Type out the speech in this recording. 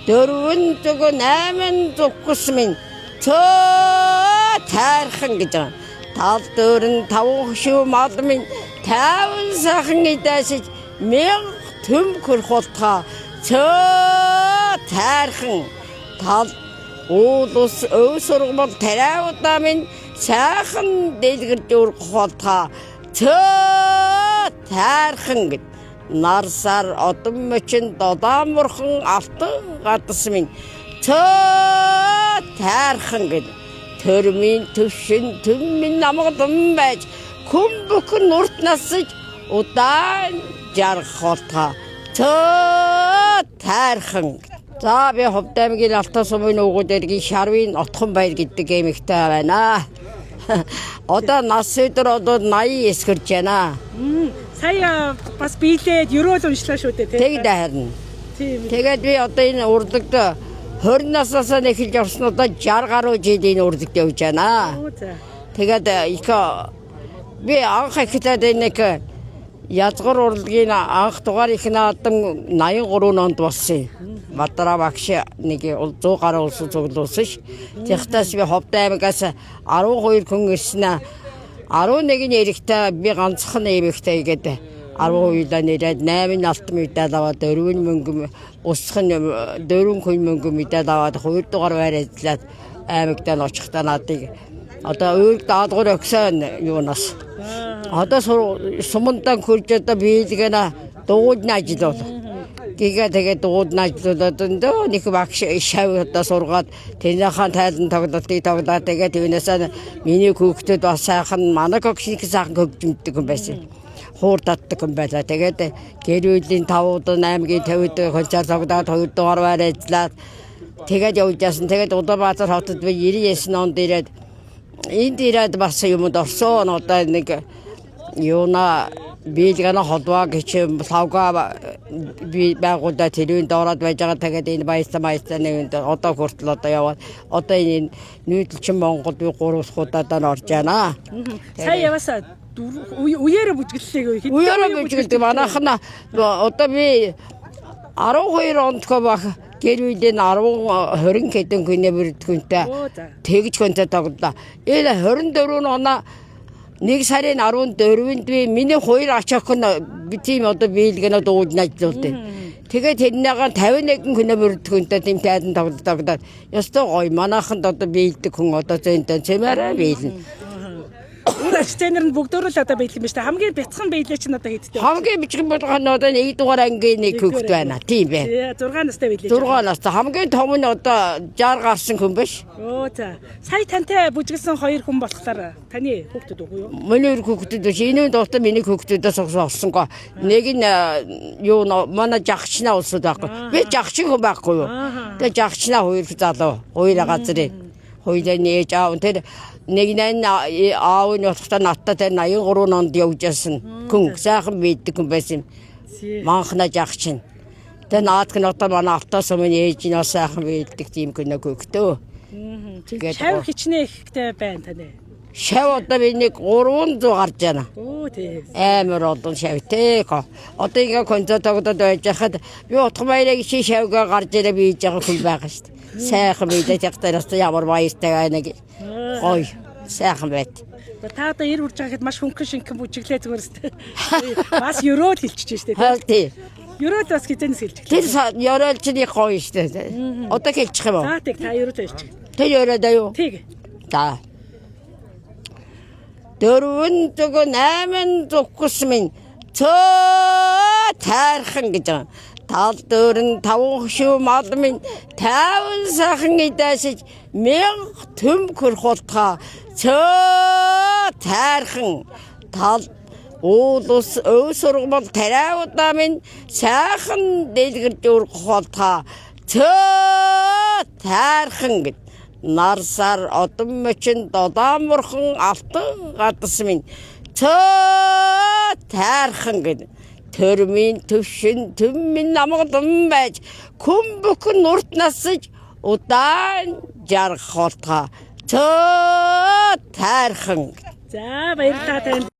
4 зүг 8 зүгс минь тайрхан гэж байгаа. Тал дөрөн 5 шүү мал минь 50 сайхан идэсэж 1000 төм хурхуултаа тайрхан тал уулус өөсөргөл тариавуудаа минь сайхан дэлгэрж урхуултаа тайрхан гэд нарсаар одон мочин додаамурхан алтан гадас минь тайрхан гэд төрмийн төвшин төммийн намгадам байж хүн бүхэн урт насж удаан жаргахуултаа тайрхан. За би Ховд аймгийн Алтан сумын уугуул дэргийн Шарвын Отхон баяр гэдэг эмэгтэй байна. Одоо нас өдөр одоо 80 эсгэрж байна. Сая бас биелээд ерөөл уншлаа шүү дээ. Тэгд харин. Тэгээд би одоо энэ урдагт 20 наснаас эхэлж орсон одоо 60 гаруй жил энэ урдагт явж байна. Тэгээд их би анх ихтэй нэг язгар урлагийн анх дугаар их наадам 83 онд болсон. Батраа багш нэг 100 гаруй улс цуглуулсан ш. Тэгтээс би Ховд аймагаас 12 хүн ирсэн. 11-ний эрэхтэй би ганцхан эмэгтэй гэдэг 12-ла нэрээд 8 алтан медаль аваад 4 мөнгө усхан 4 хүн мөнгө медаль аваад 2 дугаар байр ажиллаад аймагтаа очихтаа надыг одоо өөр даалгавар өгсөн юунаас одоо сумандан хурж одоо биелгэнэ дуулна ажиллав. Тэгээд дуулна ажиллаад нэг багш шав одоо сургаад тэрнийхэн тайлан тоглолтыг тоглоод тэгээд түүнээс миний хүүхдэд бас сайхан манай гогшиг сайхан хөгжмөддөг юм байсан. Хуур татдаг юм байлаа. Тэгээд гэр бүлийн 5-д 8-гийн 50-д концерт тоглоод 2 дугаар байр ажиллаад тэгээд явж яасан. Тэгээд Улаанбаатар хотод би 99 онд ирээд энд ирээд бас юмд орсон. Одоо нэг юуна биелгэнэ холбоо гэж лавга би байгуулда тэрүүн доороод байж байгаа. Тэгээд энэ баястаа нэгэнд одоо хүртэл одоо яваад одоо энэ нийтлэлчин Монголд би 3 удаа орж байна. Сая яваасаа уяараа бүжгэллээ. Уяараа бүжгэлдэг манайхна одоо би 12 онд баг гэр бүлийн 10 20 хэдэн хүний бүрдгүнтэй тэгж концерт тоглолоо. Энэ 24 оноо 1 сарын 14-нд би миний хоёр ачаахын би тийм одоо биелгэнэ дуулна ажиллаулдаг. Тэгээд тэрнийгээ 51 хүн бүрдгүнтэй тийм тайдан тоглоод ёстой гоё манайханд одоо биелдэг хүн одоо зэнтэн цэмээрээ биелнэ. Өөр ачтэнэр нь бүгдөө л одоо биелэх юм байна шүү дээ. Хамгийн бяцхан биелээ чинь одоо хэдтэй вэ? Хамгийн бичгэн болгоно одоо 1 дугаар ангийн нэг хүүхэд байна. Тийм бэ. 6 настай биелээ. 6 настай. Хамгийн том нь одоо 60 гарсан хүн биш. За. Сая тантай бүжгэлсэн 2 хүн болохоор таны хүүхдүүд үгүй юу? Миний хүүхдүүд биш. Энэ доотор миний хүүхдүүдээс олсонго. Нэг нь юу манай жагчнаа улсууд байхгүй. Би жагчин хүн байхгүй юу? Тэгээ жагчнаа 2 залуу. 2 газрын. Хоёулаа нээж аав тэр нэг аав нь болохтой надтай 83 онд явж ясан хүн сайхан мэддэг хүн байсан. Манхна жагчин. Тэгээ наадх нь одоо манай Алтан сумын ээж нь сайхан мэддэг тийм хүн өгөхдөө. Тэгээд шав хичнээн ихтэй байна таны. Шав одоо би нэг 300 гарч байна. Тийм. Амар олон шавтэй. Одоо ингээ концерт тоглоод байж хахад би утга баярыг шавгаа гарч ирээ бийж байгаа хүн байгаа шүү дээ. Сайхан мэдээ тэгтээс ямар баяртай нэг гоё сайхан байт. Та одоо ир үрж байхад маш хөнгөн шинхэн бүжиглээ зүгээрстэй. Бас ёроол хэлчихэж штэ. Тийм. Ёроол бас хизэнээс хэлчих. Тэр ёроол чинь гоё штэ. Одоо хэлчих юм уу? За тэг та ёроол хэлчих. Тэр ёроол юу? Тэг. За. 4 зүг 8 зүгс минь тайрхан гэж байгаа. Тал дөрөн 5 шүү мал минь 50 сайхан идэсэж 1000 төм хурхуултаа тайрхан тал уулус өөсөргөл тариавуудаа минь сайхан дэлгэрж урхуултаа тайрхан гэд нарсаар одон мочин додаамурхан алтан гадас минь тайрхан гэд төрмийн төвшин төммийн намгадам байж хүн бүхэн урт насж удаан жаргахуултаа тайрхан. За баярлалаа танд.